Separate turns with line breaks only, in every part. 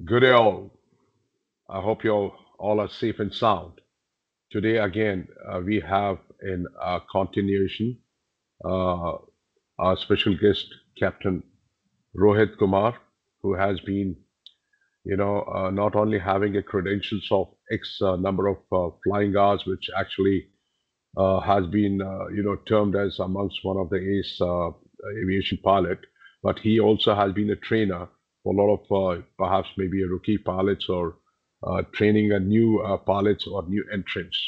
Good day all. I hope you all are safe and sound. Today again, we have in continuation uh, our special guest, Captain Rohit Kumar, who has been, not only having a credentials of X number of flying hours, which actually has been, termed as amongst one of the ace aviation pilot, but he also has been a trainer for a lot of perhaps maybe a rookie pilots or training a new pilots or new entrants.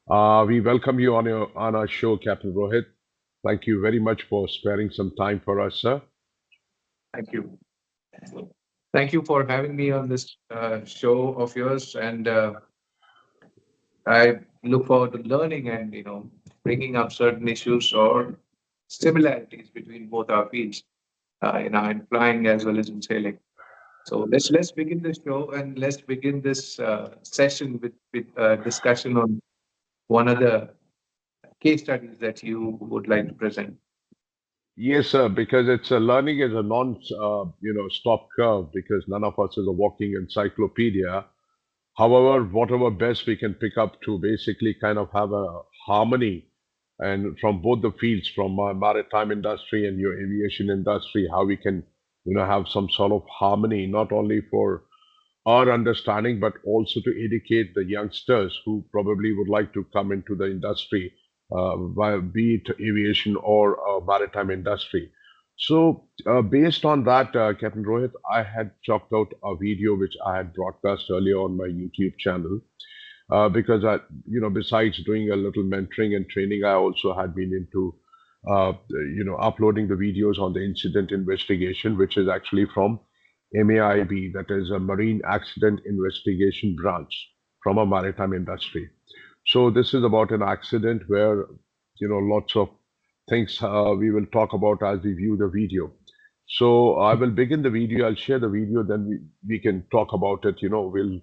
We welcome you on our show, Captain Rohit. Thank you very much for sparing some time for us, sir.
Thank you. Thank you for having me on this show of yours, and I look forward to learning and bringing up certain issues or similarities between both our fields, in flying as well as in sailing. So let's begin the show and let's begin this session with discussion on one of the case studies that you would like to present.
Yes, sir, because it's a learning is a stop curve because none of us is a walking encyclopedia. However, whatever best we can pick up to basically kind of have a harmony and from both the fields, from maritime industry and your aviation industry, how we can, have some sort of harmony, not only for our understanding, but also to educate the youngsters who probably would like to come into the industry, be it aviation or maritime industry. So, based on that, Captain Rohit, I had chalked out a video which I had broadcast earlier on my YouTube channel because besides doing a little mentoring and training, I also had been into, uploading the videos on the incident investigation, which is actually from MAIB, that is a Marine Accident Investigation Branch from a maritime industry. So this is about an accident where, lots of things we will talk about as we view the video. So I will begin the video. I'll share the video, then we can talk about it. We'll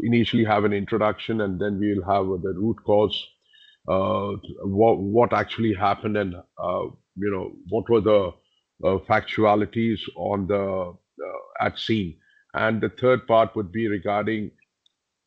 initially have an introduction, and then we'll have the root cause, what actually happened, and what were the factualities on the at scene. And the third part would be regarding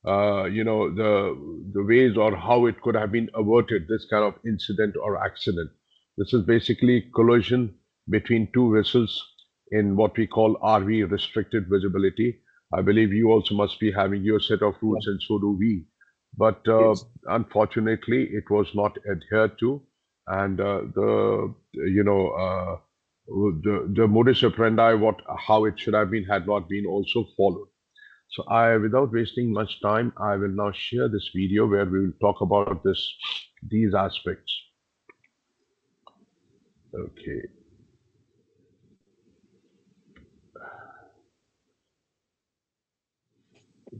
the ways or how it could have been averted, this kind of incident or accident. This is basically collision between two vessels in what we call RV, restricted visibility. I believe you also must be having your set of
Yeah.
rules, and so do we. But
Yes.
unfortunately, it was not adhered to, and you know the modus operandi, what how it should have been, had not been also followed. So without wasting much time, I will now share this video where we will talk about these aspects. Okay.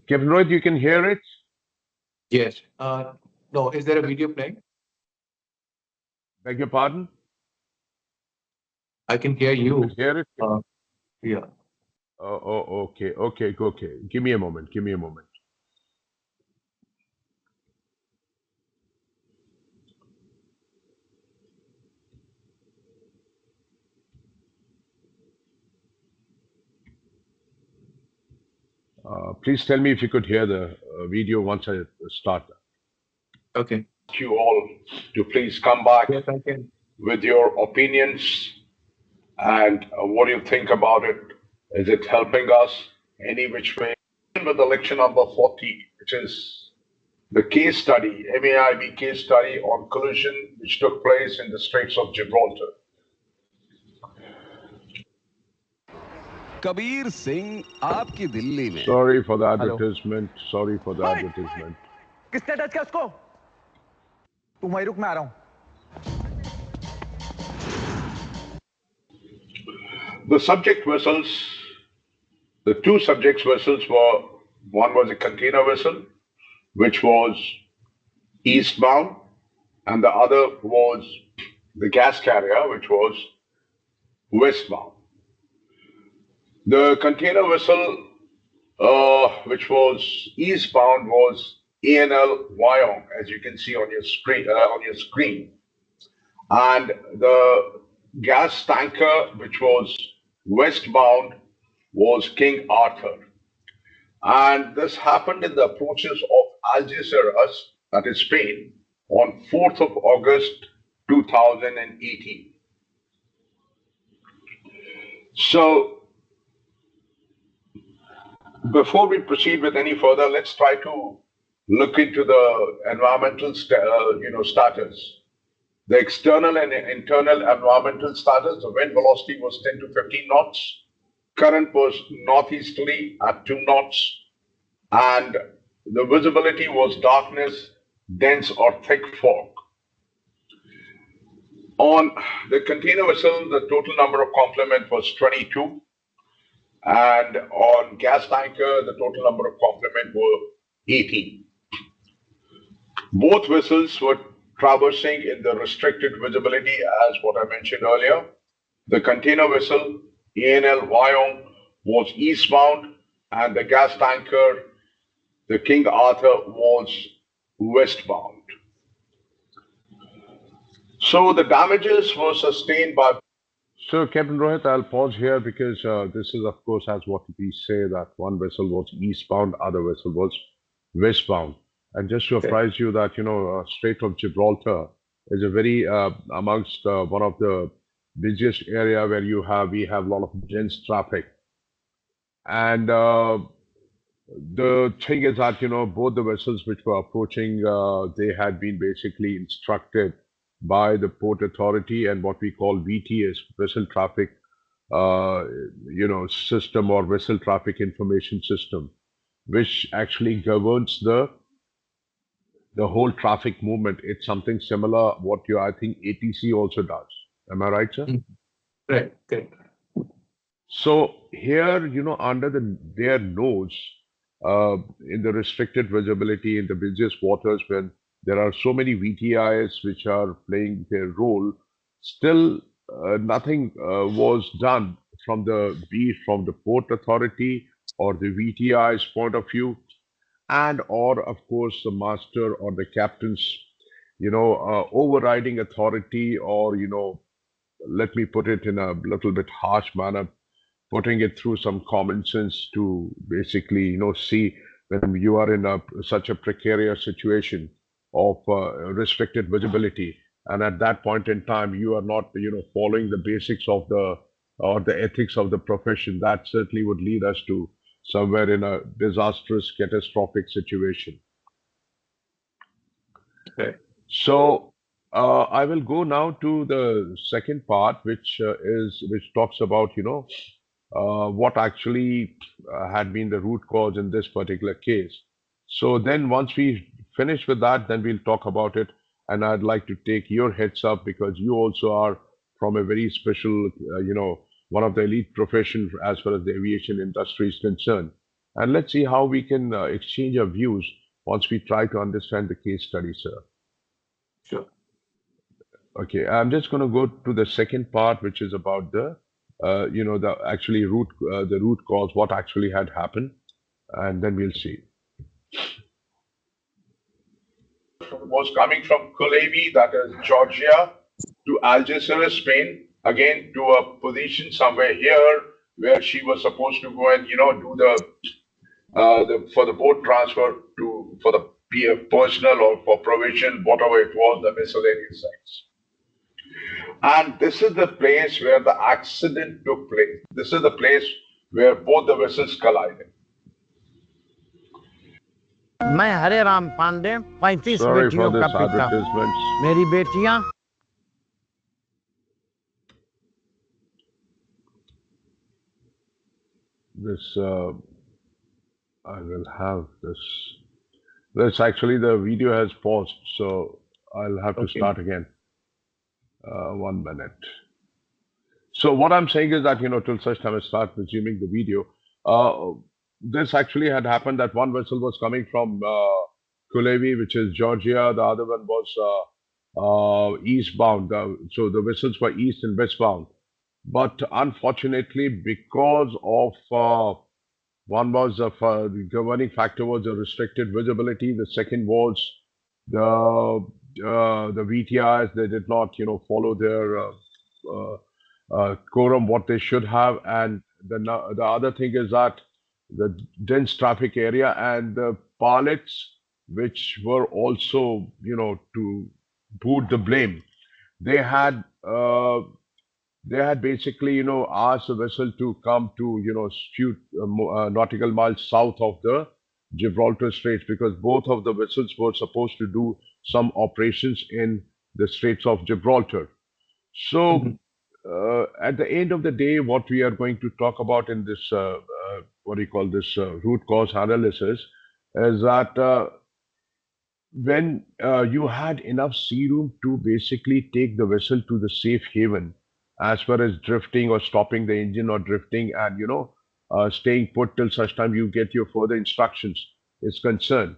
Kevin Royd, you can hear it?
Yes. No, is there a video playing?
Beg your pardon?
I can hear
You could
you.
hear it?
Yeah.
Okay. Give me a moment. Give me a moment. Please tell me if you could hear the video once I start.
Okay.
You all to please come back
Yes, I can.
with your opinions and what do you think about it? Is it helping us any which way? With the lecture number 40, which is the case study, MAIB case study on collision which took place in the Straits of Gibraltar.
Kabir Singh आपकी दिल्ली में
Sorry for the
Hello.
advertisement. Sorry for the advertisement.
किसने touch किया उसको? तू वहीं रुक, मैं आ रहा हूं.
The subject vessels, the two subject vessels were, one was a container vessel, which was eastbound, and the other was the gas carrier, which was westbound. The container vessel, which was eastbound, was ANL Wyong, as you can see on your screen. And the gas tanker, which was westbound, was King Arthur. And this happened in the approaches of Algeciras, that is Spain, on 4th of August 2018. So before we proceed with any further, let's try to look into the environmental status. The external and internal environmental status, the wind velocity was 10 to 15 knots. Current was northeasterly at 2 knots. And the visibility was darkness, dense or thick fog. On the container vessel, the total number of complement was 22. And on gas tanker, the total number of complement were 18. Both vessels were traversing in the restricted visibility as what I mentioned earlier. The container vessel, ENL Wyong, was eastbound, and the gas tanker, the King Arthur, was westbound. So the damages were sustained by. So, Captain Rohit, I'll pause here because this is, of course, as what we say that one vessel was eastbound, other vessel was westbound. And just to apprise you that, Strait of Gibraltar is a very, amongst one of the busiest area where we have a lot of dense traffic. And the thing is that, both the vessels which were approaching, they had been basically instructed by the Port Authority and what we call VTS, Vessel Traffic, System or Vessel Traffic Information System, which actually governs the whole traffic movement. It's something similar what I think ATC also does. Am I right, sir?
Right. Okay.
So here, under their nose, in the restricted visibility in the busiest waters, when there are so many VTIs which are playing their role, still nothing was done from the Port Authority or the VTI's point of view, and or of course the master or the captain's, overriding authority, or let me put it in a little bit harsh manner, putting it through some common sense to basically, see when you are in such a precarious situation of restricted visibility, and at that point in time you are not, following the basics of the ethics of the profession. That certainly would lead us to somewhere in a disastrous, catastrophic situation.
Okay.
So I will go now to the second part, which talks about, what actually had been the root cause in this particular case. So then once we finish with that, then we'll talk about it. And I'd like to take your heads up because you also are from a very special, one of the elite professions as far as the aviation industry is concerned. And let's see how we can exchange our views once we try to understand the case study, sir.
Sure.
Okay, I'm just going to go to the second part, which is about the root cause, what actually had happened, and then we'll see. Was coming from Kulevi, that is Georgia, to Algeciras, Spain, again to a position somewhere here where she was supposed to go and do for the boat transfer for the personal or for provision, whatever it was, the miscellaneous things. And this is the place where the accident took place. This is the place where both the vessels collided.
मैं हरे Ram Pandey 35
Sorry for
बेटियों का
this
पिता
advertisement.
मेरी बेटियां
This I will have this. This actually the video has paused, so I'll have to start again. 1 minute. So what I'm saying is that till such time I start resuming the video, this actually had happened that one vessel was coming from Kulevi, which is Georgia. The other one was eastbound. So the vessels were east and westbound. But unfortunately, because of one was the governing factor was the restricted visibility. The second was the VTIs. They did not, follow their quorum what they should have. And the other thing is that the dense traffic area, and the pilots, which were also, to boot the blame, they had basically, asked the vessel to come to, few nautical miles south of the Gibraltar Straits, because both of the vessels were supposed to do some operations in the Straits of Gibraltar. So,
Mhm.
at the end of the day, what we are going to talk about in this, what do you call this, root cause analysis, is that when you had enough sea room to basically take the vessel to the safe haven, as far as drifting or stopping the engine or drifting and, staying put till such time you get your further instructions is concerned.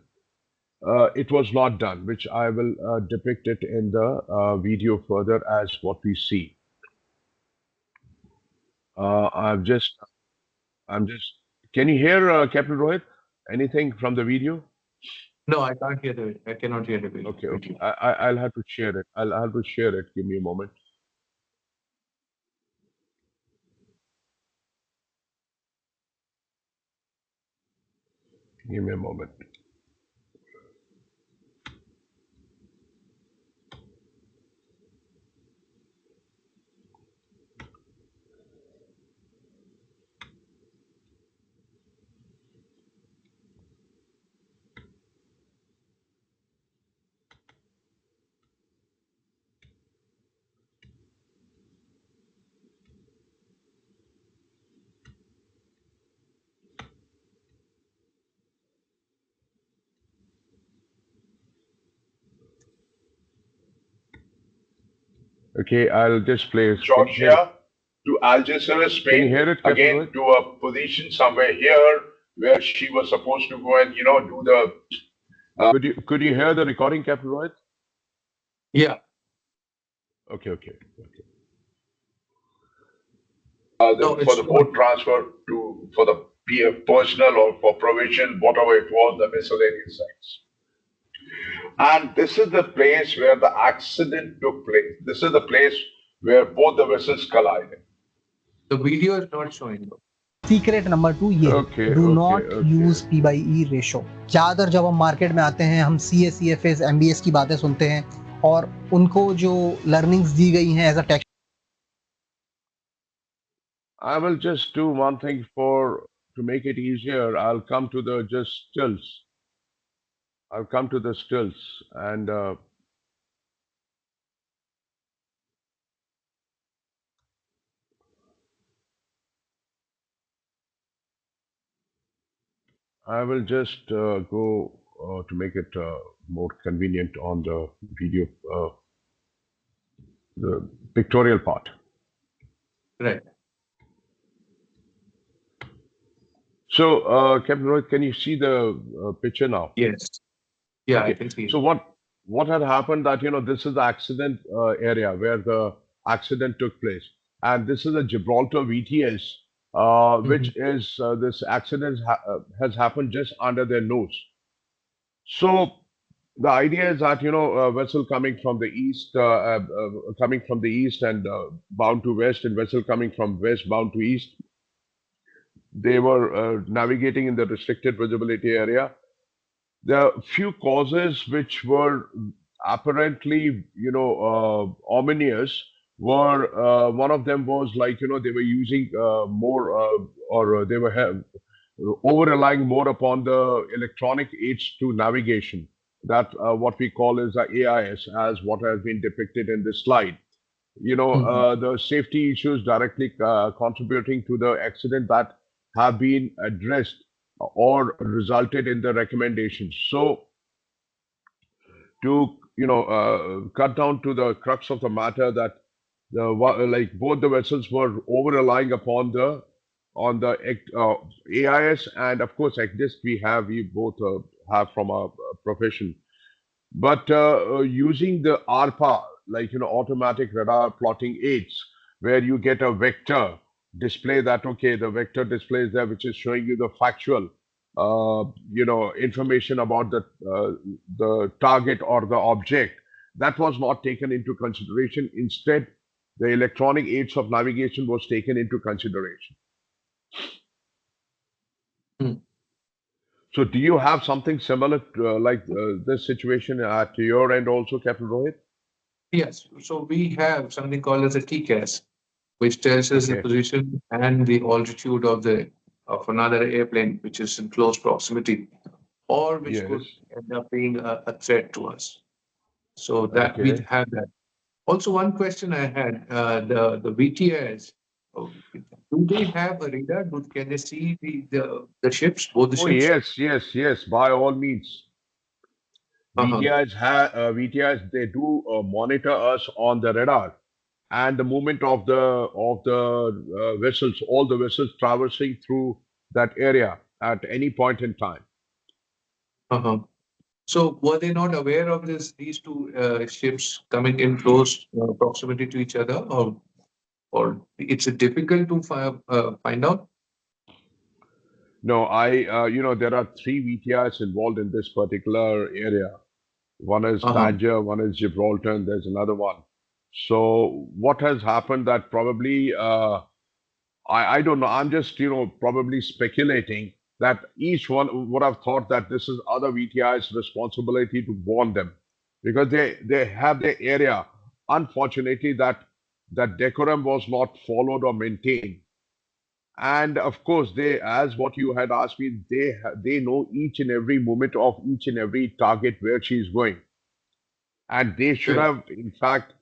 It was not done, which I will depict it in the video further as what we see. Uh, I've just, I'm just, can you hear Captain Rohit? Anything from the video?
No, I can't hear the. I cannot hear the video.
Okay, okay. I'll have to share it. I'll have to share it. Give me a moment. Give me a moment. Okay, I'll just play. Georgia to Algeciras, Spain. Can you hear it, Captain again, Rohit? To a position somewhere here where she was supposed to go and do the. Could you hear the recording, Captain Rohit?
Yeah.
Okay, okay, okay.
No,
For
it's
the
not.
boat transfer to for the personnel or for provision, whatever it was, the miscellaneous sites. And this is the place where the accident took place. This is the place where both the vessels collided.
The video is not showing.
Secret number 2 ये
Okay,
do
okay,
not
okay.
Use P by E ratio. ज्यादातर जब हम market में आते हैं हम C S C F S M B S की बातें सुनते हैं और उनको जो लर्निंग्स दी गई हैं as a text.
I will just do one thing to make it easier. I'll come to the just stills. I'll come to the stills and I will just go to make it more convenient on the video, the pictorial part.
Right.
So, Captain Rohit, can you see the picture now?
Yes. Yeah, I
Okay.
can see it.
So what had happened that this is the accident area where the accident took place, and this is a Gibraltar VTS, which is this accident has happened just under their nose. So the idea is that a vessel coming from the east, and bound to west, and vessel coming from west bound to east, they were navigating in the restricted visibility area. There are few causes which were apparently, ominous. Were one of them was like they were using more or they were over relying more upon the electronic aids to navigation. That what we call is the AIS, as what has been depicted in this slide. The safety issues directly contributing to the accident that have been addressed or resulted in the recommendations. So to cut down to the crux of the matter, that like both the vessels were over relying upon the AIS, and of course ECDIS we both have from our profession. But using the ARPA, like automatic radar plotting aids, where you get a vector display that the vector display is there, which is showing you the factual, information about the target or the object. That was not taken into consideration. Instead, the electronic aids of navigation was taken into consideration.
Hmm.
So do you have something similar to, this situation at your end also, Captain Rohit?
Yes. So we have something called as a TCAS, which tells us the
Okay.
position and the altitude of another airplane which is in close proximity, or which
Yes.
could end up being a threat to us. So that we
Okay.
have that. Also, one question I had: the VTIs, do they have a radar? Can they see the ships, both the
Oh,
ships?
yes, yes, yes, by all means.
Uh-huh.
VTIs, they do monitor us on the radar and the movement of the vessels, all the vessels traversing through that area at any point in time.
Uh-huh. So were they not aware of these two ships coming in close proximity to each other, or it's difficult to find out?
No, there are three VTIs involved in this particular area. One is
Uh-huh.
Tangier, one is Gibraltar, and there's another one. So what has happened that probably I don't know. I'm just, probably speculating that each one would have thought that this is other VTI's responsibility to warn them because they have their area. Unfortunately, that decorum was not followed or maintained. And of course, they, as what you had asked me, they know each and every moment of each and every target where she is going, and they should
Good.
have, in fact,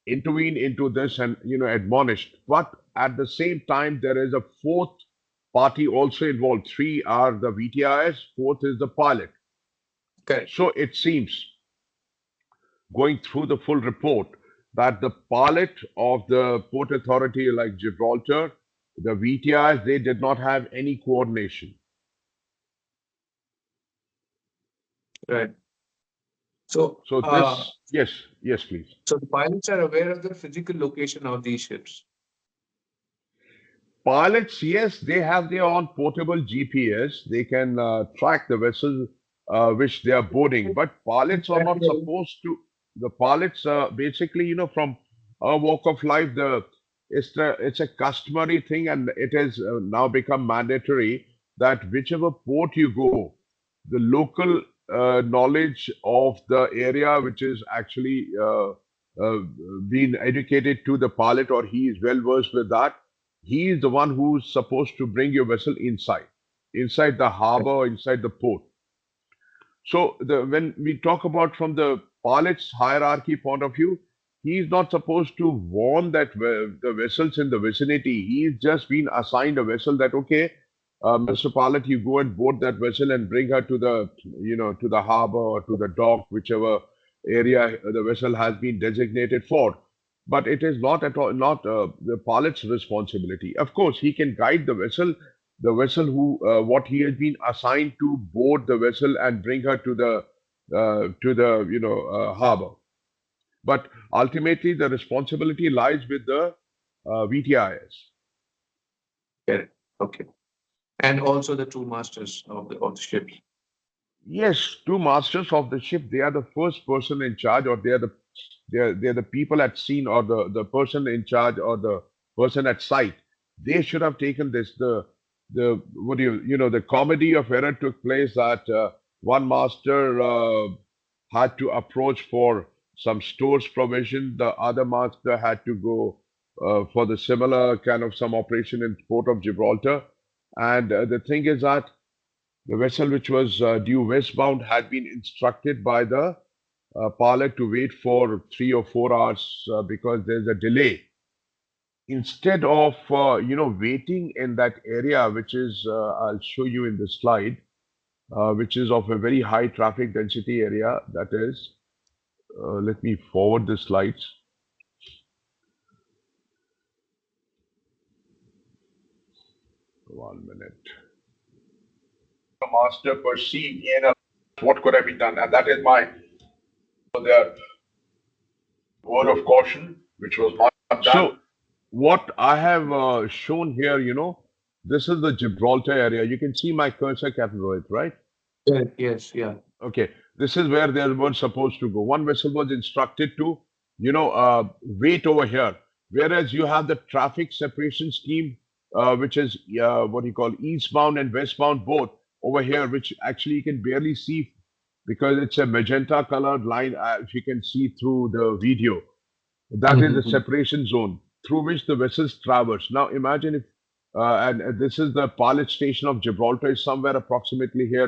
intervene into this and admonished. But at the same time, there is a fourth party also involved. Three are the VTIs, fourth is the pilot.
Correct.
So it seems, going through the full report, that the pilot of the port authority like Gibraltar, the VTIs, they did not have any coordination.
Right. So,
So this, yes, yes, please.
so the pilots are aware of the physical location of these ships.
Pilots, yes, they have their own portable GPS. They can track the vessel which they are boarding. But pilots are not supposed to. The pilots, basically, from our walk of life, it's a customary thing, and it has now become mandatory that whichever port you go, the local knowledge of the area which is actually uh, being educated to the pilot, or he is well versed with that, he is the one who's supposed to bring your vessel inside the harbor, inside the port. So when we talk about from the pilot's hierarchy point of view, he is not supposed to warn that the vessels in the vicinity. He's just been assigned a vessel that, okay, Mr. Pilot, you go and board that vessel and bring her to the harbor or to the dock, whichever area the vessel has been designated for. But it is not at all not the pilot's responsibility. Of course, he can guide the vessel who what he has been assigned to board the vessel and bring her to the harbor. But ultimately, the responsibility lies with the VTIS.
Correct. Okay. And also the two masters of the ships.
Yes, two masters of the ship. They are the first person in charge, or they're the people at scene, or the person in charge, or the person at site. They should have taken this. The what do the comedy of error took place that one master had to approach for some stores provision. The other master had to go for the similar kind of some operation in Port of Gibraltar. And the thing is that the vessel which was due westbound had been instructed by the pilot to wait for 3 or 4 hours because there's a delay. Instead of waiting in that area, which is I'll show you in the slide, which is of a very high traffic density area. That is, let me forward the slides. One minute. The master perceived what could have been done, and that is my their word of caution, which was not done. So, what I have shown here, this is the Gibraltar area. You can see my cursor, Captain Rohit, right?
Yes. Yeah.
Okay, this is where they were supposed to go. One vessel was instructed to, wait over here. Whereas you have the traffic separation scheme which is what you call eastbound and westbound both over here, which actually you can barely see because it's a magenta colored line, if you can see through the video. That is the
Mhm.
separation zone through which the vessels traverse. Now imagine if, and this is the pilot station of Gibraltar is somewhere approximately here,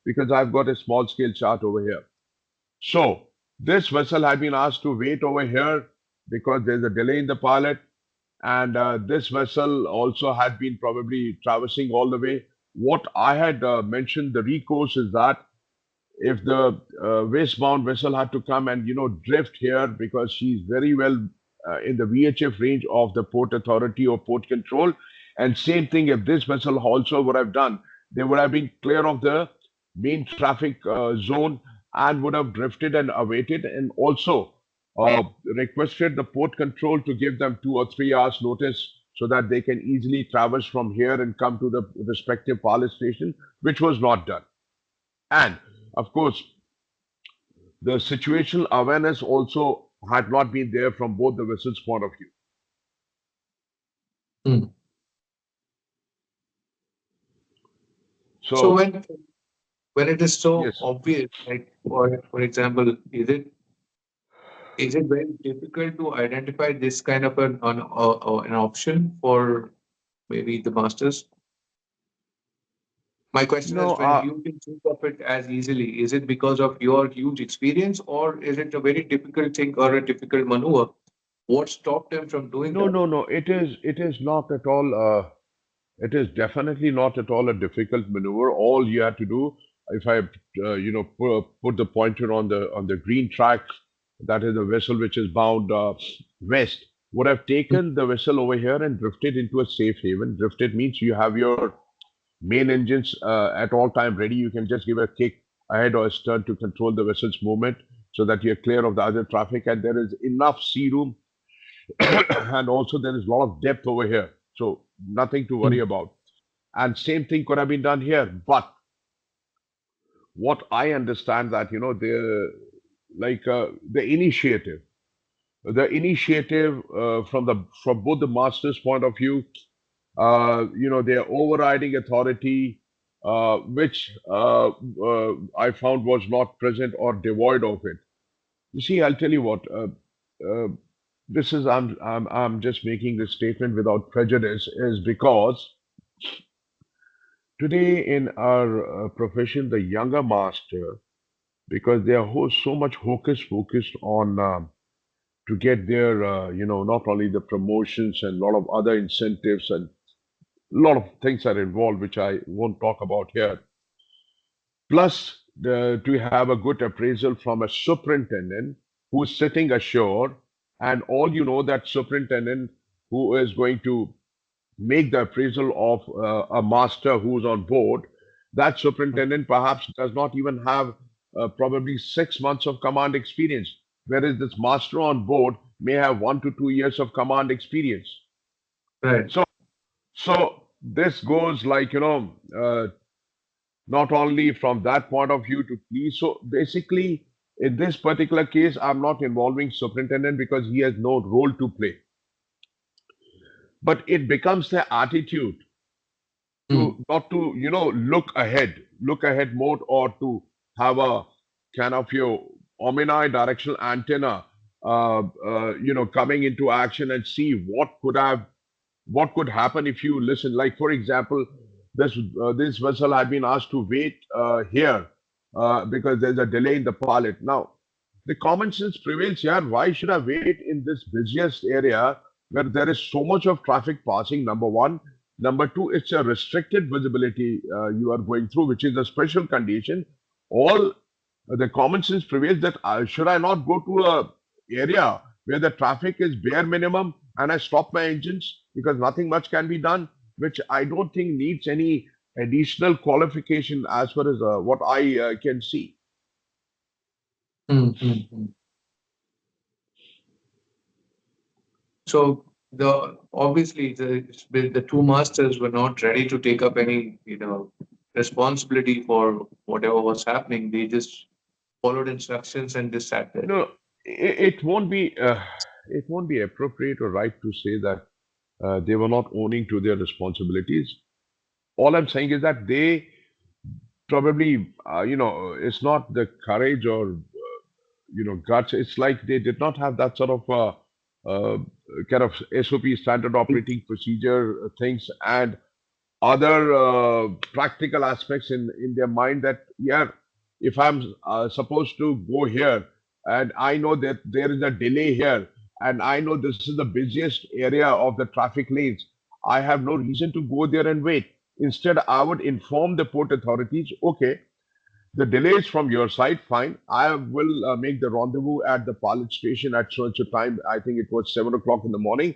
because I've got a small scale chart over here. So this vessel had been asked to wait over here because there's a delay in the pilot, and this vessel also had been probably traversing all the way. What I had mentioned, the recourse is that if the westbound vessel had to come and drift here because she's very well in the VHF range of the port authority or port control, and same thing if this vessel also would have done, they would have been clear of the main traffic zone and would have drifted and awaited, and also uh, requested the port control to give them 2 or 3 hours notice so that they can easily traverse from here and come to the respective pilot station, which was not done. And of course, the situational awareness also had not been there from both the vessels' point of view.
Mm. So
So,
when it is so
yes,
obvious, like for example, is it very difficult to identify this kind of an option for maybe the masters? My question
no,
is, when you can think of it as easily, is it because of your huge experience, or is it a very difficult thing or a difficult maneuver? What stopped them from doing
no,
that?
no, no. It is not at all. It is definitely not at all a difficult maneuver. All you have to do, if I, put the pointer on the green track, that is the vessel which is bound west, would have taken the vessel over here and drifted into a safe haven. Drifted means you have your main engines at all time ready. You can just give a kick ahead or astern to control the vessel's movement so that you're clear of the other traffic, and there is enough sea room and also there is a lot of depth over here, so nothing to worry
Mm.
about. And same thing could have been done here, but what I understand that the like the initiative from both the master's point of view, their overriding authority, which I found was not present or devoid of it. You see, I'll tell you what. Uh, this is I'm just making this statement without prejudice, is because today in our profession, the younger master, because they are so much hocus focused on to get their not only the promotions and a lot of other incentives, and a lot of things are involved which I won't talk about here. Plus, to have a good appraisal from a superintendent who's sitting ashore, and all that superintendent who is going to make the appraisal of a master who's on board, that superintendent perhaps does not even have probably 6 months of command experience, whereas this master on board may have 1 to 2 years of command experience.
Right.
So, so this goes like not only from that point of view to please. So basically, in this particular case, I'm not involving superintendent because he has no role to play. But it becomes the attitude to
Mm.
not to look ahead mode, or to have a kind of your omni-directional antenna, coming into action and see what could happen if you listen. Like for example, this vessel had been asked to wait here because there's a delay in the pilot. Now, the common sense prevails here. Why should I wait in this busiest area where there is so much of traffic passing? Number one. Number two, it's a restricted visibility you are going through, which is a special condition. All the common sense prevails that should I not go to a area where the traffic is bare minimum and I stop my engines because nothing much can be done, which I don't think needs any additional qualification as far as what I can see.
Mm, mm, mm. So obviously the two masters were not ready to take up any responsibility for whatever was happening. They just followed instructions and just sat there.
No, it won't be appropriate or right to say that They were not owning to their responsibilities. All I'm saying is that they probably, it's not the courage or guts. It's like they did not have that sort of uh, kind of SOP, standard operating procedure things, and other practical aspects in their mind that, yeah, if I'm supposed to go here and I know that there is a delay here and I know this is the busiest area of the traffic lanes, I have no reason to go there and wait. Instead, I would inform the port authorities, okay, the delay is from your side, fine. I will make the rendezvous at the pilot station at so and so time. I think it was 7 o'clock in the morning.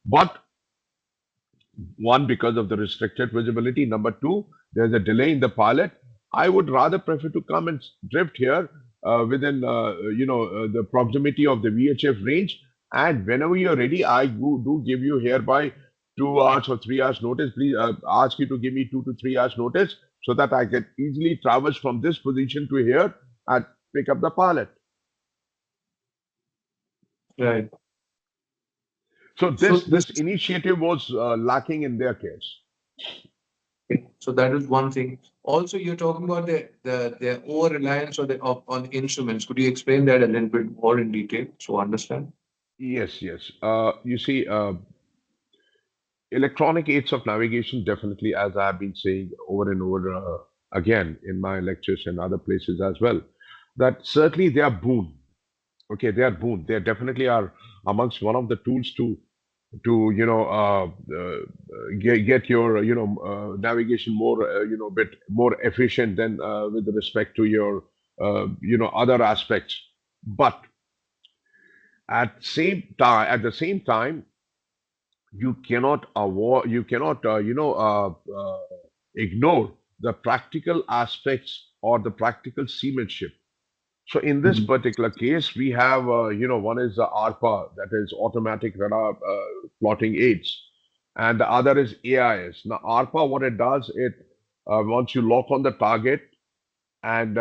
But one, because of the restricted visibility. Number two, there's a delay in the pilot. I would rather prefer to come and drift here within, the proximity of the VHF range. And whenever you're ready, I do give you hereby 2 hours or 3 hours notice. Please ask you to give me 2 to 3 hours notice so that I can easily traverse from this position to here and pick up the pilot.
Right.
So this
this
initiative was lacking in their case.
so that is one thing. Also, you're talking about the over reliance on instruments. Could you explain that a little bit more in detail so understand?
Yes, yes. You see, electronic aids of navigation definitely, as I have been saying over and over again in my lectures and other places as well, that certainly they are boon. Okay, they are boon. They definitely are amongst one of the tools to get your navigation more bit more efficient than with respect to your other aspects. But at the same time, you cannot avoid, you cannot ignore the practical aspects or the practical seamanship. So in this
Mhm.
particular case, we have, one is the ARPA, that is automatic radar plotting aids, and the other is AIS. Now, ARPA, what it does, it once you lock on the target, and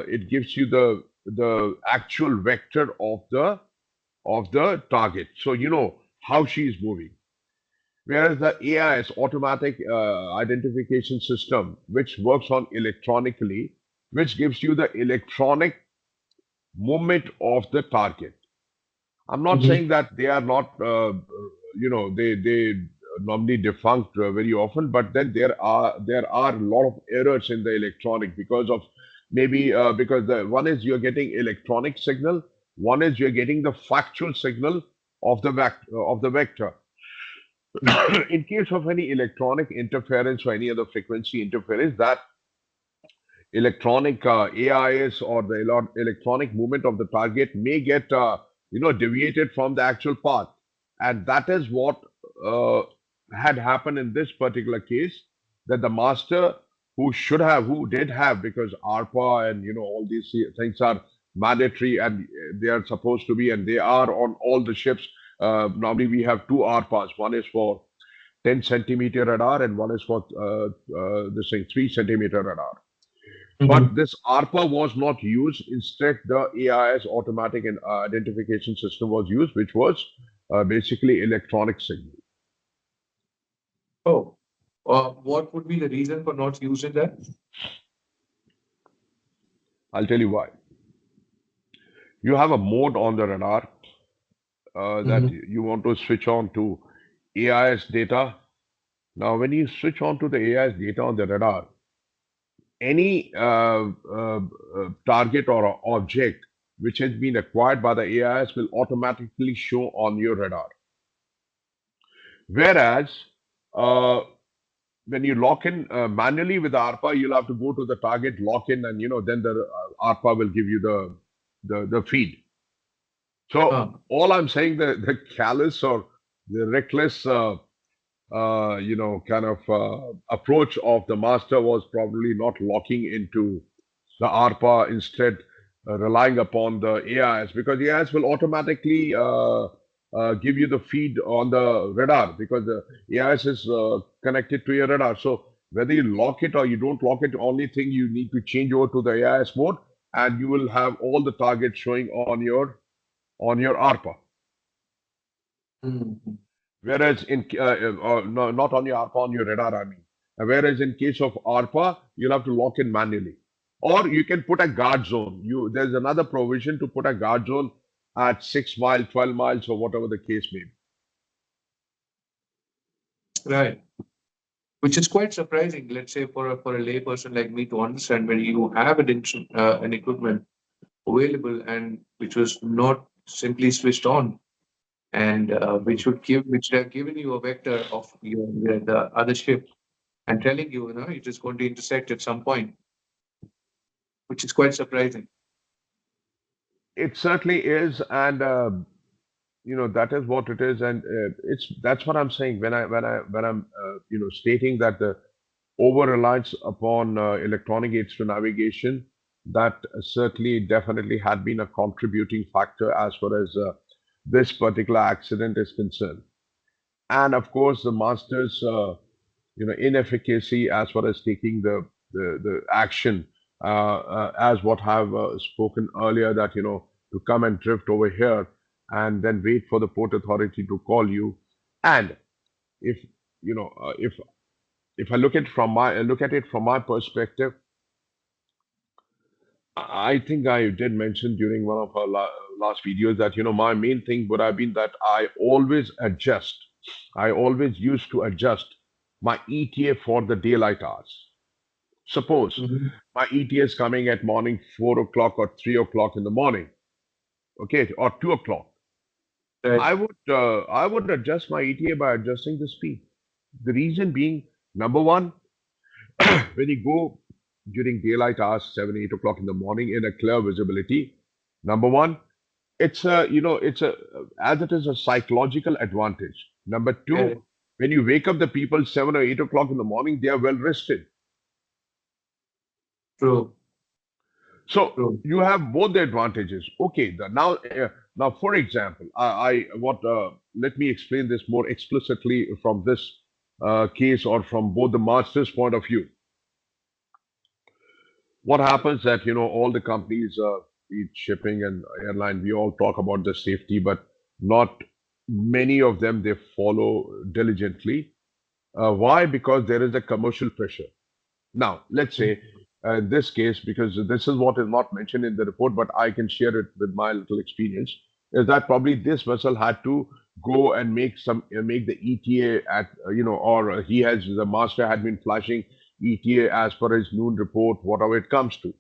it gives you the actual vector of the target, so you know how she is moving. Whereas the AIS, automatic identification system, which works on electronically, which gives you the electronic movement of the target. I'm not
Mhm.
saying that they are not, they normally defunct very often, but then there are a lot of errors in the electronic because of maybe because the one is you're getting electronic signal, one is you're getting the factual signal of the vector. In case of any electronic interference or any other frequency interference, that electronic AIS or the electronic movement of the target may get deviated from the actual path, and that is what uh, had happened in this particular case. That the master who did have, because ARPA and all these things are mandatory and they are supposed to be, and they are on all the ships. Normally, we have two ARPAs. One is for 10 centimeter radar, and one is for this thing 3 centimeter radar. But
Mhm.
this ARPA was not used. Instead, the AIS, automatic and identification system, was used, which was basically electronic signal.
Oh, what would be the reason for not using that?
I'll tell you why. You have a mode on the radar that
Mhm.
you want to switch on to AIS data. Now, when you switch on to the AIS data on the radar, any target or object which has been acquired by the AIS will automatically show on your radar. Whereas uh, when you lock in manually with ARPA, you'll have to go to the target, lock in, and then the ARPA will give you the feed. So
Ah,
all I'm saying, the callous or the reckless kind of approach of the master was probably not locking into the ARPA, instead relying upon the AIS, because the AIS will automatically give you the feed on the radar, because the AIS is connected to your radar. So whether you lock it or you don't lock it, the only thing you need to change over to the AIS mode, and you will have all the targets showing on your ARPA.
mhm.
Whereas no, not on your ARPA, on your radar, I mean. Whereas in case of ARPA, you'll have to lock in manually. Or you can put a guard zone. There's another provision to put a guard zone at 6 miles, 12 miles, or whatever the case may be.
Right. Which is quite surprising, let's say, for a lay person like me to understand when you have an equipment available and which was not simply switched on, and which would have given you a vector of the other ship and telling you, it is going to intersect at some point, which is quite surprising.
It certainly is, and that is what it is, and that's what I'm saying when I'm stating that the over reliance upon electronic aids to navigation, that certainly definitely had been a contributing factor as far as this particular accident is concerned. And of course, the master's inefficacy as far as taking the action, as what I've spoken earlier, that to come and drift over here and then wait for the port authority to call you. And if if I look at it from my perspective, I think I did mention during one of our last videos that my main thing would have been that I always adjust. I always used to adjust my ETA for the daylight hours. Suppose
Mhm.
my ETA is coming at morning 4 o'clock or 3 o'clock in the morning, okay, or 2 o'clock.
Right.
I would adjust my ETA by adjusting the speed. The reason being, number one, when you go during daylight hours, 7, 8 o'clock in the morning in a clear visibility, number one, it's a as it is a psychological advantage. Number two,
Correct.
when you wake up the people 7 or 8 o'clock in the morning, they are well rested.
True.
So
True.
you have both the advantages. Okay, now for example, let me explain this more explicitly from this case or from both the master's point of view. What happens that all the companies, be it shipping and airline, we all talk about the safety, but not many of them they follow diligently. Why? Because there is a commercial pressure. Now, let's say in this case, because this is what is not mentioned in the report, but I can share it with my little experience, is that probably this vessel had to go and make the ETA at or the master had been flashing ETA as per his noon report, whatever it comes to.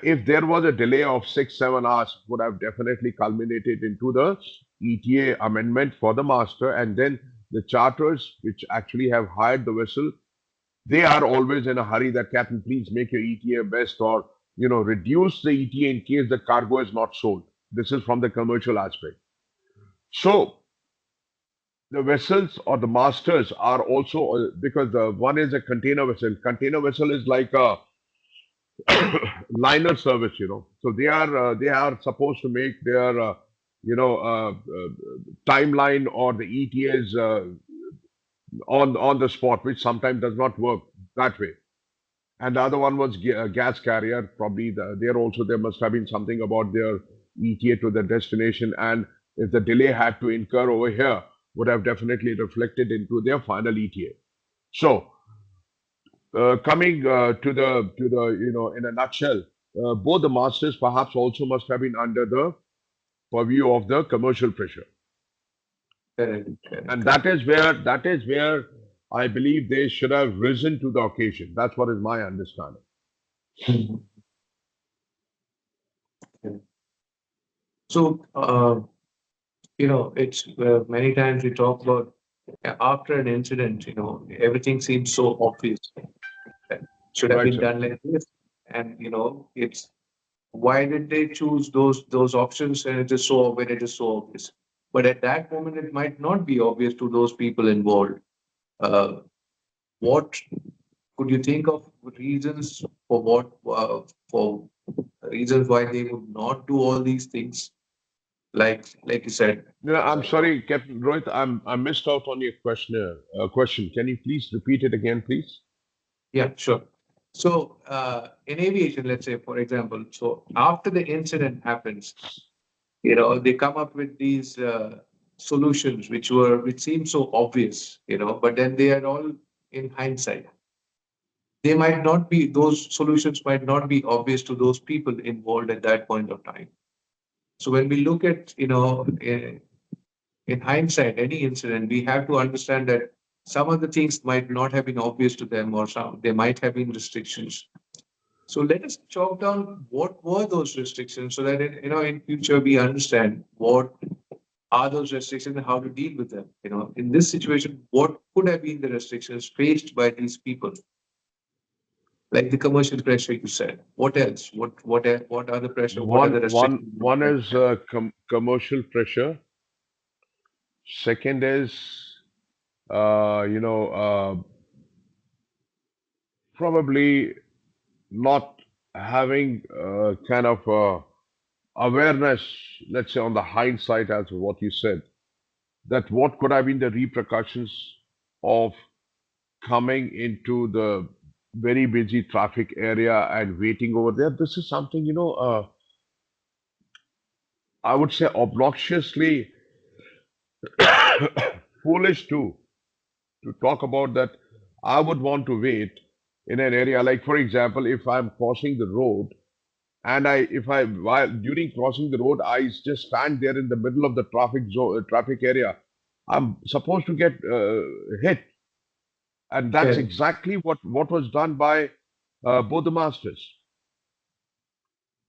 If there was a delay of 6, 7 hours, it would have definitely culminated into the ETA amendment for the master, and then the charters which actually have hired the vessel, they are always in a hurry that, Captain, please make your ETA best, or reduce the ETA in case the cargo is not sold. This is from the commercial aspect. So the vessels or the masters are also, because the one is a container vessel. Container vessel is like a liner service. So they are supposed to make their timeline or the ETAs on the spot, which sometimes does not work that way. And the other one was gas carrier. Probably there must have been something about their ETA to the destination, and if the delay had to incur over here, would have definitely reflected into their final ETA. So coming to the in a nutshell, both the masters perhaps also must have been under the purview of the commercial pressure,
Correct. Correct.
and that is where I believe they should have risen to the occasion. That's what is my understanding.
Mhm. Okay. So, it's many times we talk about after an incident, everything seems so obvious. That should have
Right,
been
sir.
done like this, and it's why did they choose those options, and it is so when it is so obvious. But at that moment, it might not be obvious to those people involved. Uh, what could you think of reasons for reasons why they would not do all these things? Like you said.
I'm sorry, Captain Rohit. I missed out on your question. Can you please repeat it again, please?
Yeah, sure. So, in aviation, let's say, for example, so after the incident happens, they come up with these solutions which seem so obvious, but then they are all in hindsight. They might not be, those solutions might not be obvious to those people involved at that point of time. So when we look at, in hindsight, any incident, we have to understand that some of the things might not have been obvious to them, or some there might have been restrictions. So let us chalk down what were those restrictions, so that in future we understand what are those restrictions and how to deal with them. In this situation, what could have been the restrictions faced by these people? Like the commercial pressure you said. What else? What are the pressure? What are the restrictions?
One is commercial pressure. Second is, you know, probably not having kind of awareness, let's say on the hindsight, as what you said, that what could have been the repercussions of coming into the very busy traffic area and waiting over there. This is something, I would say obnoxiously foolish to talk about that. I would want to wait in an area like, for example, if I'm crossing the road and while during crossing the road, I just stand there in the middle of the traffic area. I'm supposed to get hit, and that's
Correct.
exactly what was done by both the masters.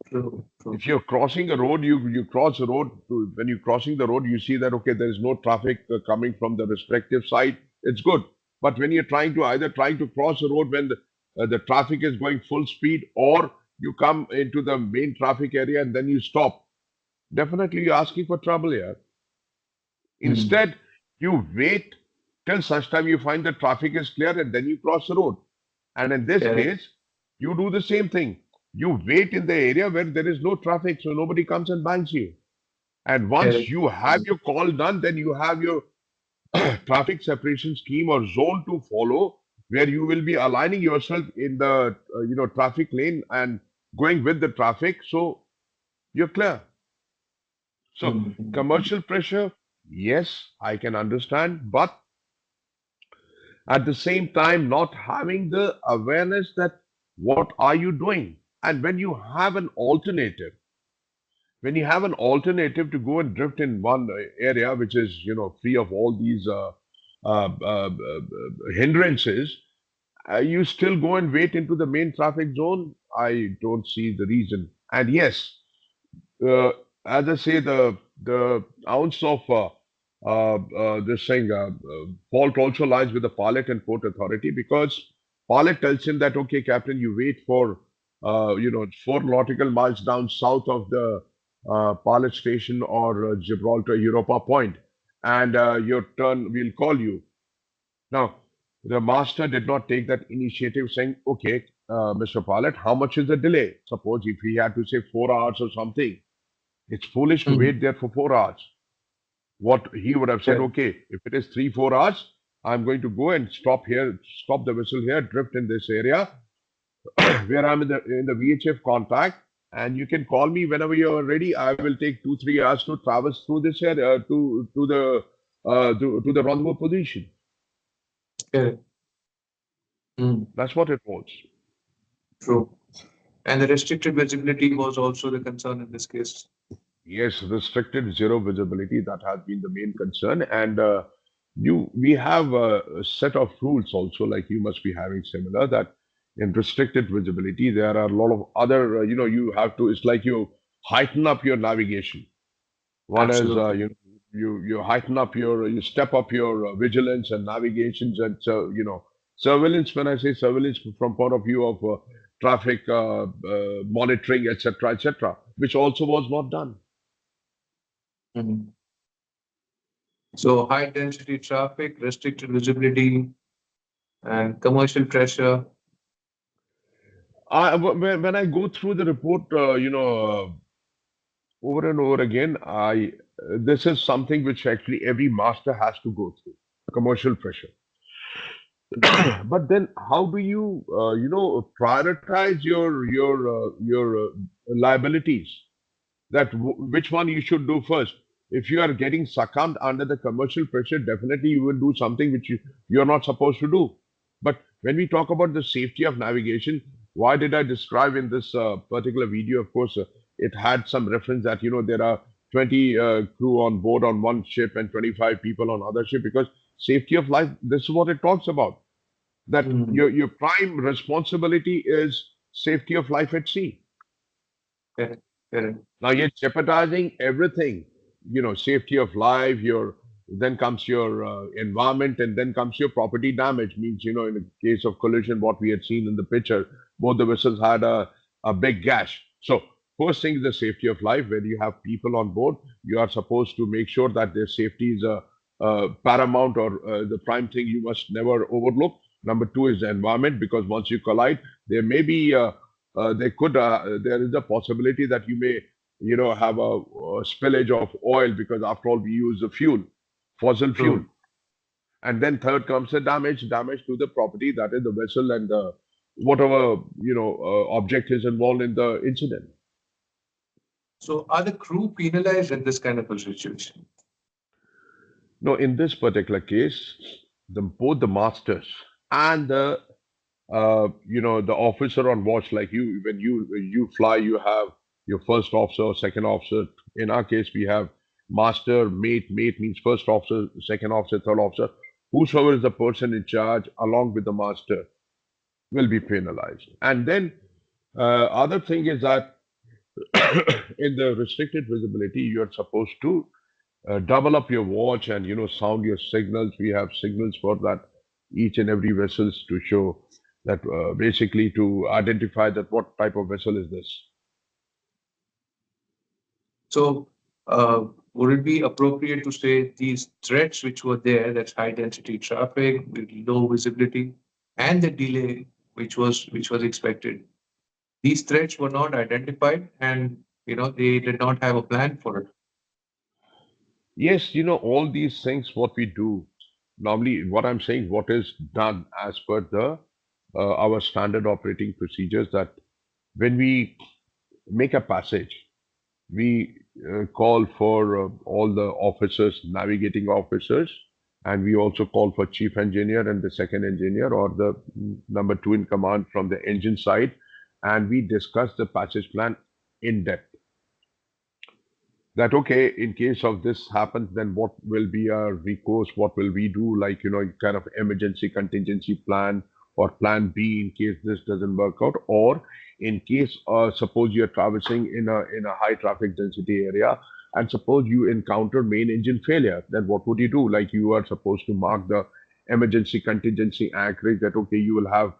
True.
If you're crossing a road, you cross the road. When you're crossing the road, you see that okay, there is no traffic coming from the respective side. It's good. But when you're trying to cross the road when the traffic is going full speed, or you come into the main traffic area and then you stop, definitely you're asking for trouble here.
Mm.
Instead, you wait till such time you find the traffic is clear and then you cross the road. And in this
Correct.
case, you do the same thing. You wait in the area where there is no traffic, so nobody comes and bangs you. And once
Correct.
you have your call done, then you have your traffic separation scheme or zone to follow, where you will be aligning yourself in the traffic lane and going with the traffic, so you're clear. So
Mm.
commercial pressure, yes, I can understand, but at the same time not having the awareness that what are you doing. And when you have an alternative to go and drift in one area which is free of all these hindrances, you still go and wait into the main traffic zone. I don't see the reason. And yes, uh, as I say, the ounce of this thing fault also lies with the pilot and port authority, because pilot tells him that okay, captain, you wait for 4 nautical miles down south of the pilot station or Gibraltar Europa point, and your turn, we'll call you. Now, the master did not take that initiative, saying, okay, Mr. Pilot, how much is the delay? Suppose if he had to say 4 hours or something, it's foolish to
Mm.
wait there for 4 hours. What he would have said,
Correct.
okay, if it is 3, 4 hours, I'm going to go and stop here, stop the vessel here, drift in this area where I'm in the VHF contact, and you can call me whenever you're ready. I will take 2, 3 hours to traverse through this area to the rendezvous position.
Correct. Mm.
That's what it was.
True. And the restricted visibility was also the concern in this case.
Yes, restricted zero visibility, that has been the main concern. And we have a set of rules also, like you must be having similar, that in restricted visibility, there are a lot of other, you have to, it's like you heighten up your navigation. One is,
Absolutely.
you heighten up you step up your vigilance and navigations and, surveillance. When I say surveillance from point of view of traffic monitoring, etc., which also was not done.
Mhm. So high density traffic, restricted visibility, and commercial pressure.
When I go through the report, over and over again, this is something which actually every master has to go through, commercial pressure. But then, how do you, prioritize your liabilities? That which one you should do first? if you are getting succumbed under the commercial pressure, definitely you will do something which you're not supposed to do. But when we talk about the safety of navigation, why did I describe in this particular video? Of course, it had some reference that, there are 20 crew on board on one ship and 25 people on other ship, because safety of life, this is what it talks about. That
Mm.
your prime responsibility is safety of life at sea.
Correct. Correct.
Now you're jeopardizing everything, safety of life, then comes your environment, and then comes your property damage. Means, in the case of collision, what we had seen in the picture, both the vessels had a big gash. So first thing is the safety of life. When you have people on board, you are supposed to make sure that their safety is a paramount, or the prime thing you must never overlook. Number two is the environment, because once you collide, there may be there is a possibility that you may have a spillage of oil, because after all we use the fuel, fossil fuel.
True.
And then third comes the damage to the property, that is the vessel, and whatever object is involved in the incident.
So are the crew penalized in this kind of a situation?
No, in this particular case, both the masters and the officer on watch, like you, when you fly, you have your first officer, second officer. In our case, we have master, mate. Mate means first officer, second officer, third officer. Whosoever is the person in charge, along with the master, will be penalized. And then other thing is that in the restricted visibility, you are supposed to double up your watch and sound your signals. We have signals for that, each and every vessels, to show that basically to identify that what type of vessel is this.
So would it be appropriate to say these threats which were there, that's high density traffic with low visibility and the delay which was expected, these threats were not identified, and they did not have a plan for it?
Yes, all these things what we do normally, what I'm saying, what is done as per the our standard operating procedures, that when we make a passage, we call for all the officers, navigating officers, and we also call for chief engineer and the second engineer, or the number two in command from the engine side, and we discuss the passage plan in depth. That okay, in case of this happens, then what will be our recourse? What will we do? Like, kind of emergency contingency plan, or plan B in case this doesn't work out, or in case, suppose you're traversing in a high traffic density area, and suppose you encounter main engine failure, then what would you do? Like, you are supposed to mark the emergency contingency anchorage, that okay, you will have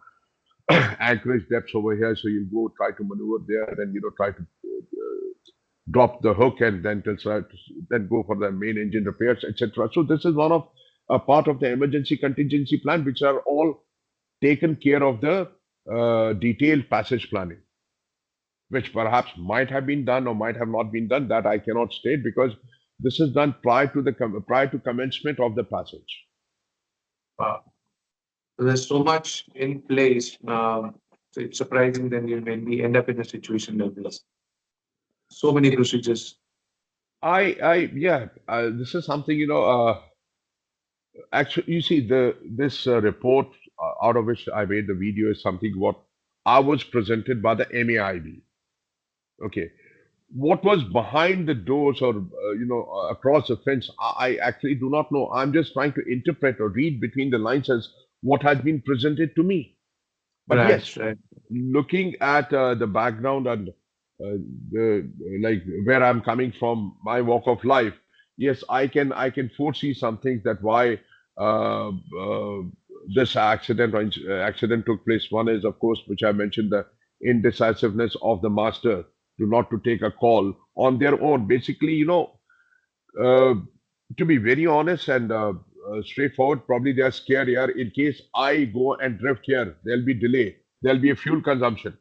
anchorage depths over here, so you go try to maneuver there, and try to drop the hook, and then then go for the main engine repairs, etc. So this is one of a part of the emergency contingency plan, which are all taken care of the detailed passage planning, which perhaps might have been done or might have not been done. That I cannot state, because this is done prior to commencement of the passage.
Wow. So there's so much in place. So it's surprising then when we end up in a situation like this. So many procedures.
Yeah, this is something, actually, you see, this report out of which I made the video is something what I was presented by the MAIB. Okay, what was behind the doors, or across the fence, I actually do not know. I'm just trying to interpret or read between the lines as what has been presented to me. But yes,
Right.
looking at the background and the like where I'm coming from, my walk of life, yes, I can foresee some things, that why this accident took place. One is, of course, which I mentioned, the indecisiveness of the master to take a call on their own. Basically, uh, to be very honest and straightforward, probably they are scared here. In case I go and drift here, there'll be delay. There'll be a fuel consumption.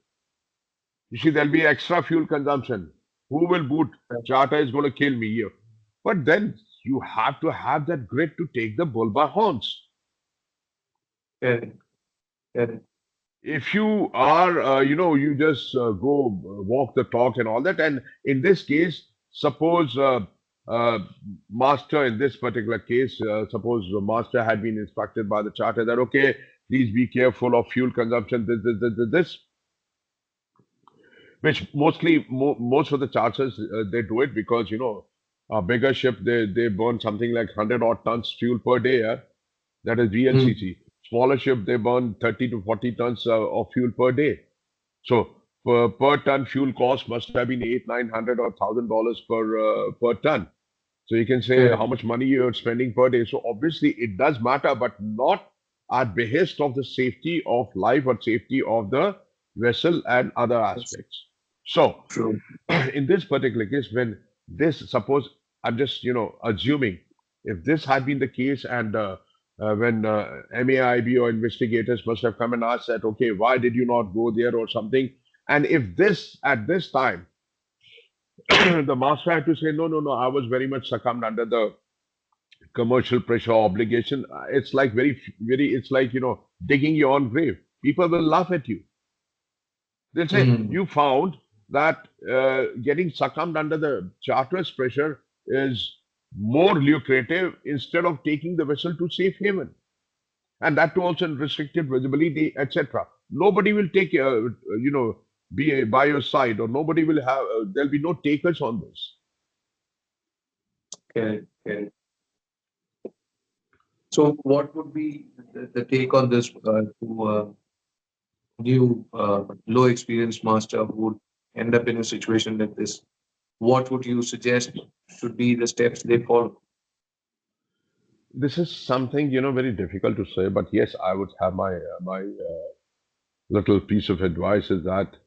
You see, there'll be extra fuel consumption. Who will boot? Charter is going to kill me here. But then you have to have that grit to take the bull by horns.
Correct. Correct.
If you are, you just go walk the talk and all that. And in this case, suppose master in this particular case, suppose the master had been instructed by the charter that, okay, please be careful of fuel consumption, this, which most of the charters, they do it because, a bigger ship, they burn something like 100 odd tons fuel per day, yeah? That is
Mm.
VLCC. Smaller ship, they burn 30 to 40 tons of fuel per day. So per ton fuel cost must have been eight, 900 or $1,000 per ton. So you can say
Correct.
how much money you're spending per day. So obviously it does matter, but not at behest of the safety of life or safety of the vessel and other
Yes.
aspects. So
True.
in this particular case, when this, suppose I'm just, assuming if this had been the case and when MAIB or investigators must have come and asked that, okay, why did you not go there or something? And if this, at this time, the master had to say, no, no, no, I was very much succumbed under the commercial pressure obligation. It's like it's like, digging your own grave. People will laugh at you. They'll say,
Mm.
you found that getting succumbed under the charter's pressure is more lucrative instead of taking the vessel to safe haven. And that too also in restricted visibility, etc. Nobody will take, be by your side, or nobody will have, there'll be no takers on this.
Correct. Correct. So, what would be the take on this to new low experienced master who would end up in a situation like this? What would you suggest should be the steps they follow?
This is something, very difficult to say, but yes, I would have my little piece of advice is that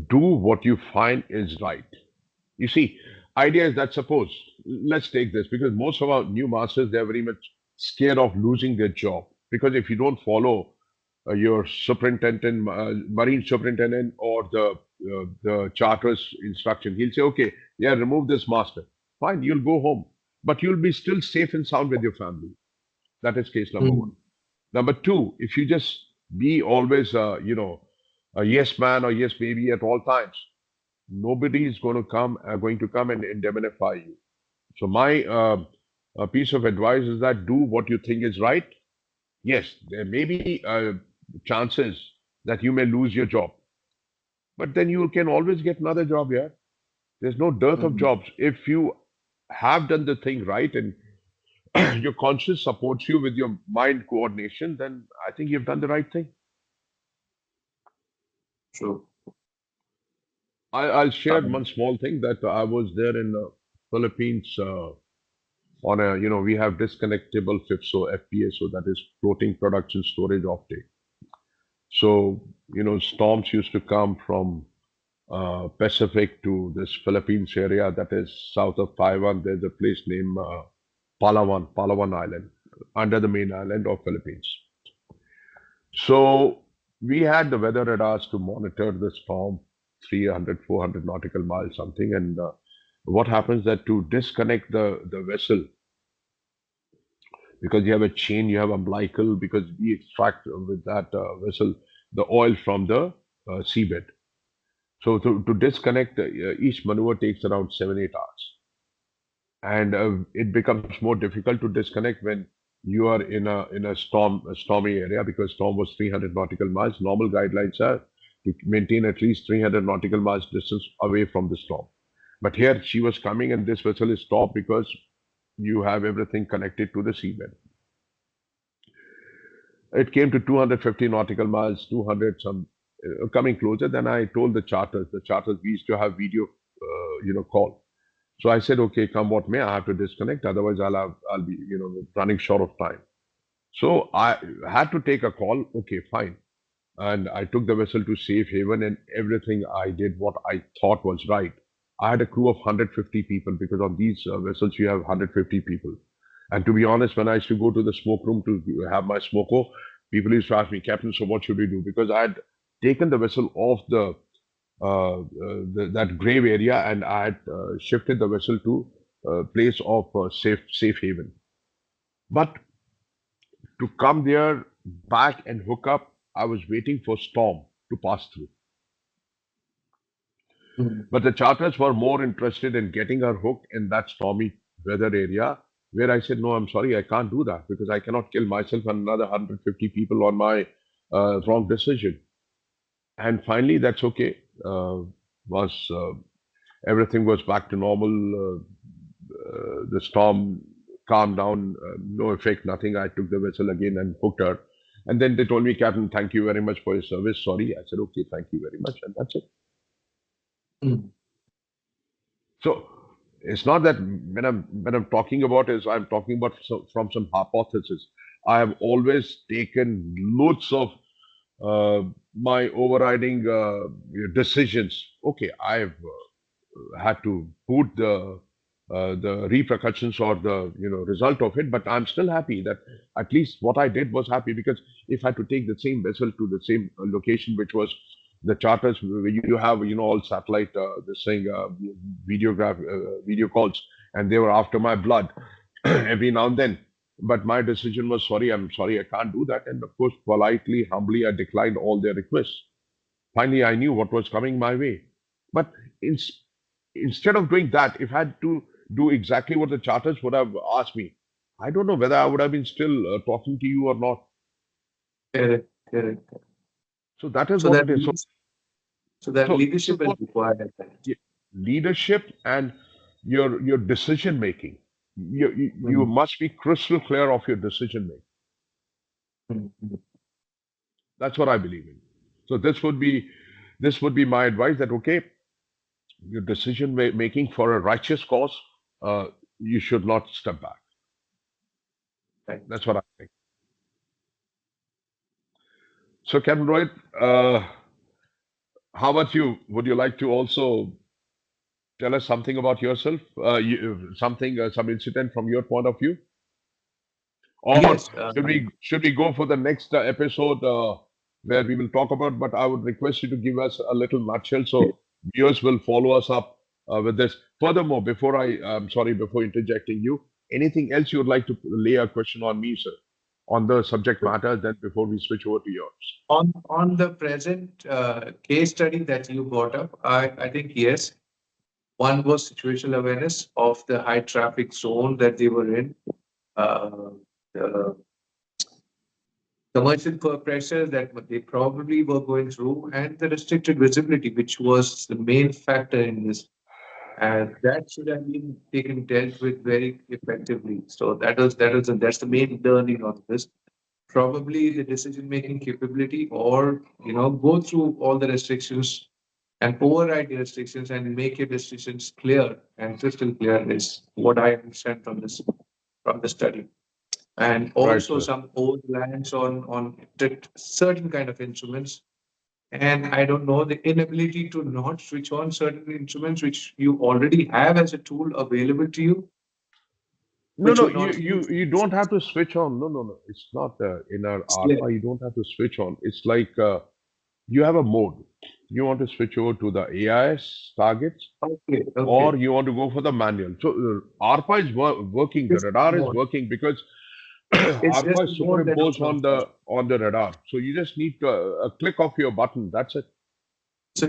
do what you find is right. You see, idea is that suppose, let's take this, because most of our new masters, they're very much scared of losing their job. Because if you don't follow your superintendent, marine superintendent, or the charter's instruction, he'll say, okay, yeah, remove this master. Fine, you'll go home, but you'll be still safe and sound with your family. That is case number one.
Mm.
Number two, if you just be always, a yes man or yes baby at all times, nobody is going to come and indemnify you. So my piece of advice is that do what you think is right. Yes, there may be chances that you may lose your job, but then you can always get another job here. There's no dearth of
Mm.
jobs. If you have done the thing right and your conscience supports you with your mind coordination, then I think you've done the right thing.
True.
I'll share
Um,
one small thing that I was there in the Philippines on a, we have disconnectable FIFSO, FPSO, that is floating production storage offtake. So, storms used to come from Pacific to this Philippines area that is south of Taiwan. There's a place named Palawan Island, under the main island of Philippines. So we had the weather radars to monitor the storm, 300, 400 nautical miles, something. And what happens that to disconnect the vessel, because you have a chain, you have umbilical, because we extract with that vessel the oil from the seabed. So to disconnect, each maneuver takes around 7, 8 hours. And it becomes more difficult to disconnect when you are in a stormy area, because storm was 300 nautical miles. Normal guidelines are to maintain at least 300 nautical miles distance away from the storm. But here she was coming, and this vessel is stopped because you have everything connected to the seabed. It came to 250 nautical miles, 200 some, coming closer. Then I told the charters, we used to have video, call. So I said, okay, come what may, I have to disconnect. Otherwise, I'll be, running short of time. So I had to take a call. Okay, fine. And I took the vessel to safe haven, and everything I did what I thought was right. I had a crew of 150 people, because on these vessels you have 150 people. And to be honest, when I used to go to the smoke room to have my smoko, people used to ask me, Captain, so what should we do? Because I had taken the vessel off that grave area, and I had shifted the vessel to a place of safe haven. But to come there back and hook up, I was waiting for storm to pass through. But the charters were more interested in getting her hooked in that stormy weather area, where I said, no, I'm sorry, I can't do that because I cannot kill myself and another 150 people on my wrong decision. And finally, that's okay. Was Everything was back to normal. The storm calmed down, no effect, nothing. I took the vessel again and hooked her. And then they told me, Captain, thank you very much for your service. Sorry. I said, okay, thank you very much. And that's it. So it's not that when I'm talking about is I'm talking about from some hypothesis. I have always taken loads of my overriding decisions. Okay, I've had to put the repercussions or the result of it, but I'm still happy that at least what I did was happy, because if I had to take the same vessel to the same location, which was the charters, where you have all satellite this thing video calls, and they were after my blood every now and then. But my decision was, sorry, I'm sorry, I can't do that. And of course, politely, humbly, I declined all their requests. Finally, I knew what was coming my way. But instead of doing that, if I had to do exactly what the charters would have asked me, I don't know whether I would have been still talking to you or not.
Correct.
So that is
So
what
that
it is.
so that leadership is required.
Leadership and your decision making. You must be crystal clear of your decision making. That's what I believe in. So this would be my advice, that okay, your decision making for a righteous cause, you should not step back.
Right.
That's what I think. So, Captain Rohit, how about you? Would you like to also tell us something about yourself? Some incident from your point of view? Or
Yes.
should we go for the next episode where we will talk about? But I would request you to give us a little nutshell so viewers will follow us up with this. Furthermore, before interjecting you, anything else you would like to lay a question on me, sir, on the subject matter? Then before we switch over to yours.
On the present case study that you brought up, I think yes. One was situational awareness of the high traffic zone that they were in. The commercial pressure that they probably were going through, and the restricted visibility, which was the main factor in this. And that should have been dealt with very effectively. So that's the main learning of this. Probably the decision-making capability, or go through all the restrictions and override the restrictions and make your decisions clear and crystal clear, is what I understand from the study. And also
Right, sir.
some over-reliance on certain kind of instruments. And I don't know, the inability to not switch on certain instruments which you already have as a tool available to you,
No,
which
no,
were not used.
you don't have to switch on. No. It's not in our
Yeah.
ARPA. You don't have to switch on. It's like you have a mode. You want to switch over to the AIS targets,
Okay.
or you want to go for the manual. So ARPA is working. The
It's
radar is
more.
working because
It's just
ARPA is
more than
superimposed on the radar. So you just need a click of your button. That's it.
so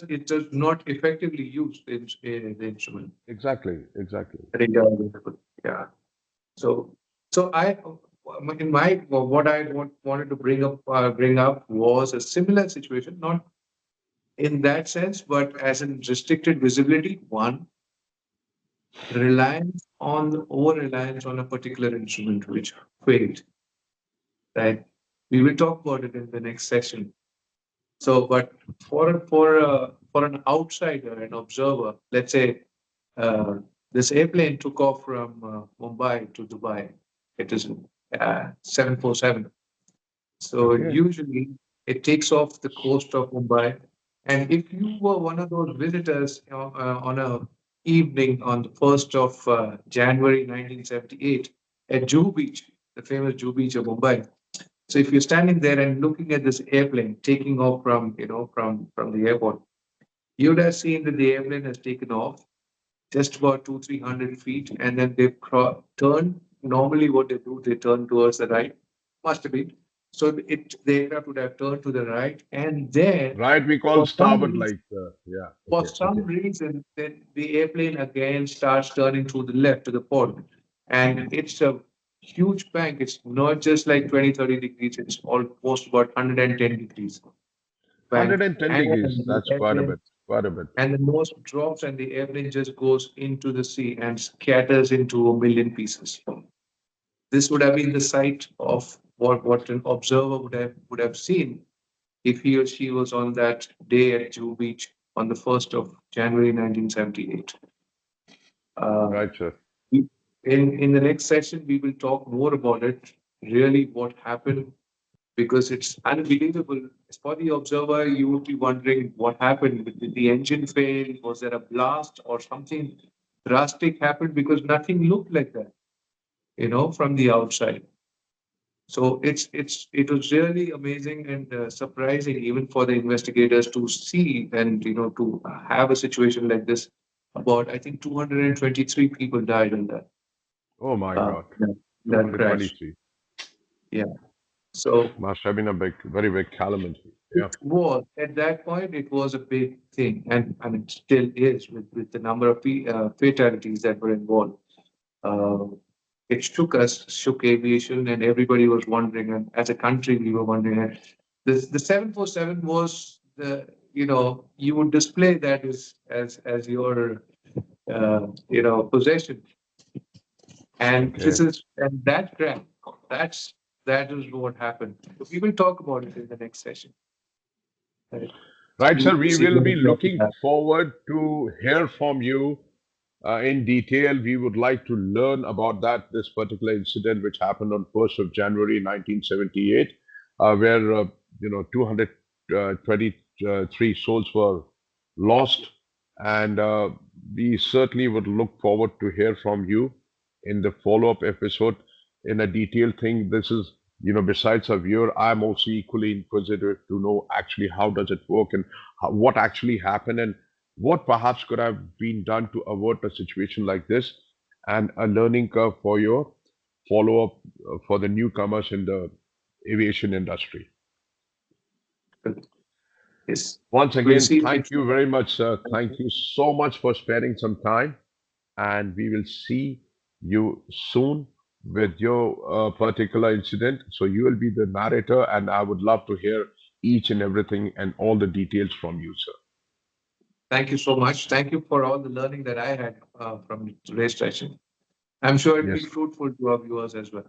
it does not effectively use the instrument.
Exactly.
Radar available. Yeah. So in my what I wanted to bring up was a similar situation, not in that sense, but as in restricted visibility. One, over reliance on a particular instrument which failed. Right. We will talk about it in the next session. So, but for an outsider, an observer, let's say this airplane took off from Mumbai to Dubai. It is 747. So
Okay.
usually it takes off the coast of Mumbai. And if you were one of those visitors on a evening on the 1st of January 1978 at Juhu Beach, the famous Juhu Beach of Mumbai. So if you're standing there and looking at this airplane taking off from the airport, you'd have seen that the airplane has taken off just about 200-300 feet, and then they turn. Normally, what they do, they turn towards the right. Must have been. So the aircraft would have turned to the right, and then
Right, we call
for some
starboard
reason,
like, yeah.
for
Okay,
some
okay.
reason, then the airplane again starts turning to the left to the port, and it's a huge bank. It's not just like 20, 30 degrees. It's almost about 110 degrees bank,
110
and
degrees.
the
That's quite a
airplane
bit. Quite a bit.
and the nose drops, and the airplane just goes into the sea and scatters into a million pieces. This would have been the sight of what an observer would have seen if he or she was on that day at Jew Beach on the 1st of January 1978. Uh,
Right, sir.
in the next session, we will talk more about it, really what happened, because it's unbelievable. For the observer, you would be wondering what happened. Did the engine fail? Was there a blast or something drastic happened? Because nothing looked like that, from the outside. So it was really amazing and surprising even for the investigators to see and to have a situation like this. About I think 223 people died in
Oh my
uh,
God.
that, that crash.
223.
Yeah. So
Must have been a big, very big calamity. Yeah.
it was at that point it was a big thing, and I mean it still is with the number of fatalities that were involved. Uh, it shook aviation, and everybody was wondering, and as a country, we were wondering. And the 747 was you would display that as your possession, and
Okay.
that crash. That is what happened. So we will talk about it in the next session. Right.
Right, sir.
To
We
see
will
what
be
exactly
looking
happened.
forward to hear from you in detail. We would like to learn about this particular incident which happened on 1st of January 1978, where 223 souls were lost, and we certainly would look forward to hear from you in the follow-up episode in a detailed thing. This is, besides a viewer, I'm also equally inquisitive to know actually how does it work and what actually happened and what perhaps could have been done to avert a situation like this, and a learning curve for your follow-up for the newcomers in the aviation industry.
Yes.
Once
We'll
again,
see you
thank
next
you
time.
very much, sir. Thank you so much for sparing some time, and we will see you soon with your particular incident. So you will be the narrator, and I would love to hear each and everything and all the details from you, sir.
Thank you so much. Thank you for all the learning that I had from today's session. I'm sure it'll be
Yes.
fruitful to our viewers as well.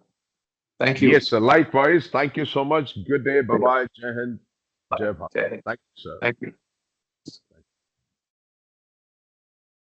Thank you.
Yes, sir. Likewise. Thank you so much. Good day. Bye
Bye.
bye. Jai Hind. Jai Bharat.
Jai Hind.
Thank you, sir.
Thank you.